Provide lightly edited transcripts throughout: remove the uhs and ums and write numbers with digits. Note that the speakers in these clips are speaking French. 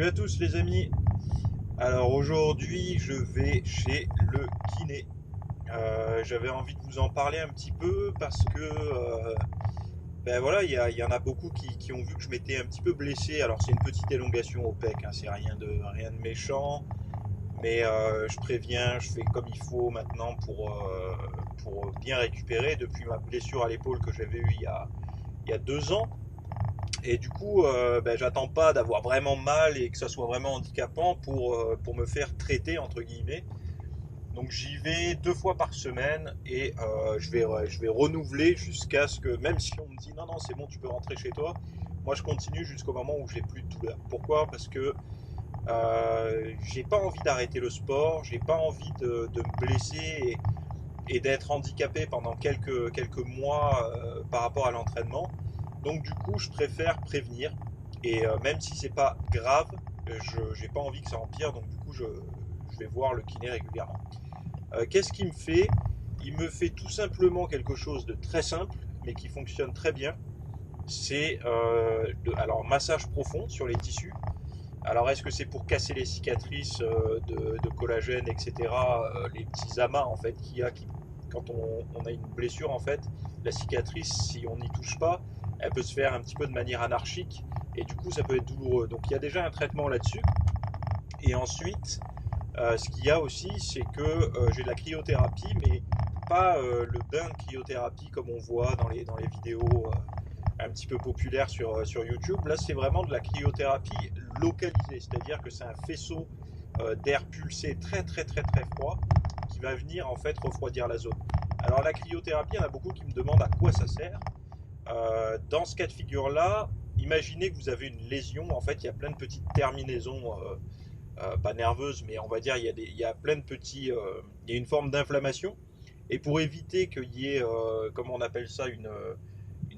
Salut à tous les amis. Alors aujourd'hui je vais chez le kiné. J'avais envie de vous en parler un petit peu parce que ben voilà, il y en a beaucoup qui ont vu que je m'étais un petit peu blessé. Alors c'est une petite élongation au pec, hein, c'est rien de méchant. Mais je préviens, je fais comme il faut maintenant pour bien récupérer depuis ma blessure à l'épaule que j'avais eue il y a 2 ans. Et du coup, ben, j'attends pas d'avoir vraiment mal et que ça soit vraiment handicapant pour me faire traiter, entre guillemets. Donc j'y vais 2 fois par semaine et je vais renouveler jusqu'à ce que, même si on me dit non, non, c'est bon, tu peux rentrer chez toi, moi je continue jusqu'au moment où j'ai plus de douleur. Pourquoi? Parce que j'ai pas envie d'arrêter le sport, j'ai pas envie de me blesser et d'être handicapé pendant quelques mois par rapport à l'entraînement. Donc du coup, je préfère prévenir. Et même si c'est pas grave, je n'ai pas envie que ça empire. Donc du coup, je vais voir le kiné régulièrement. Qu'est-ce qu'il me fait? Il me fait tout simplement quelque chose de très simple, mais qui fonctionne très bien. C'est alors massage profond sur les tissus. Alors est-ce que c'est pour casser les cicatrices de collagène, etc. Les petits amas en fait qu'il y a quand on a une blessure en fait, la cicatrice, si on n'y touche pas, elle peut se faire un petit peu de manière anarchique et du coup ça peut être douloureux. Donc il y a déjà un traitement là-dessus. Et ensuite, ce qu'il y a aussi, c'est que j'ai de la cryothérapie, mais pas le bain de cryothérapie comme on voit dans les vidéos un petit peu populaires sur YouTube. Là, c'est vraiment de la cryothérapie localisée, c'est-à-dire que c'est un faisceau d'air pulsé très très très très froid qui va venir en fait refroidir la zone. Alors la cryothérapie, il y en a beaucoup qui me demandent à quoi ça sert. Dans ce cas de figure-là, imaginez que vous avez une lésion. En fait, il y a plein de petites terminaisons pas nerveuse, mais on va dire il y a plein de petits, il y a une forme d'inflammation. Et pour éviter qu'il y ait, comment on appelle ça, une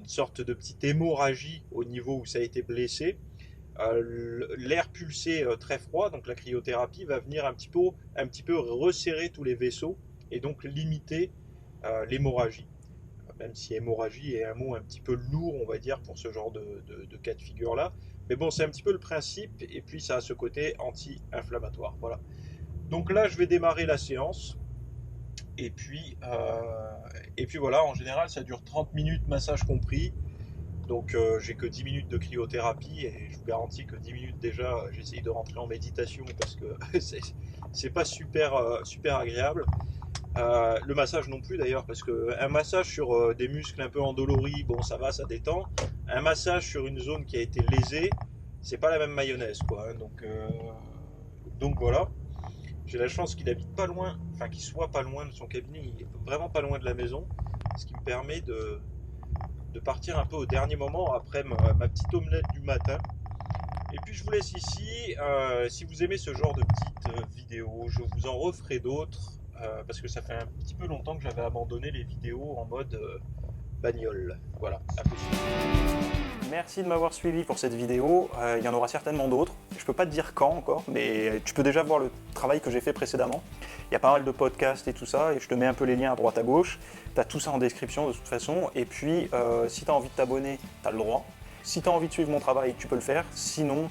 sorte de petite hémorragie au niveau où ça a été blessé, l'air pulsé très froid, donc la cryothérapie, va venir un petit peu resserrer tous les vaisseaux et donc limiter l'hémorragie. Même si hémorragie est un mot un petit peu lourd, on va dire, pour ce genre de cas de figure-là. Mais bon, c'est un petit peu le principe, et puis ça a ce côté anti-inflammatoire. Voilà. Donc là, je vais démarrer la séance, et puis voilà, en général, ça dure 30 minutes, massage compris. Donc j'ai que 10 minutes de cryothérapie, et je vous garantis que 10 minutes déjà, j'essaye de rentrer en méditation, parce que c'est pas super agréable. Le massage non plus d'ailleurs, parce qu'un massage sur des muscles un peu endoloris, bon ça va, ça détend. Un massage sur une zone qui a été lésée, c'est pas la même mayonnaise quoi, hein. Donc voilà. J'ai la chance qu'il habite pas loin, enfin qu'il soit pas loin de son cabinet, il est vraiment pas loin de la maison, ce qui me permet de partir un peu au dernier moment après ma petite omelette du matin. Et puis je vous laisse ici. Si vous aimez ce genre de petites vidéos, je vous en referai d'autres parce que ça fait un petit peu longtemps que j'avais abandonné les vidéos en mode bagnole. Voilà, à plus. Merci de m'avoir suivi pour cette vidéo. Il y en aura certainement d'autres. Je ne peux pas te dire quand encore, mais tu peux déjà voir le travail que j'ai fait précédemment. Il y a pas mal de podcasts et tout ça, et je te mets un peu les liens à droite à gauche. Tu as tout ça en description de toute façon. Et puis, si tu as envie de t'abonner, tu as le droit. Si tu as envie de suivre mon travail, tu peux le faire. Sinon,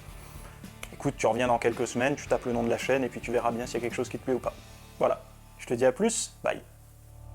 écoute, tu reviens dans quelques semaines, tu tapes le nom de la chaîne et puis tu verras bien s'il y a quelque chose qui te plaît ou pas. Voilà, je te dis à plus, bye.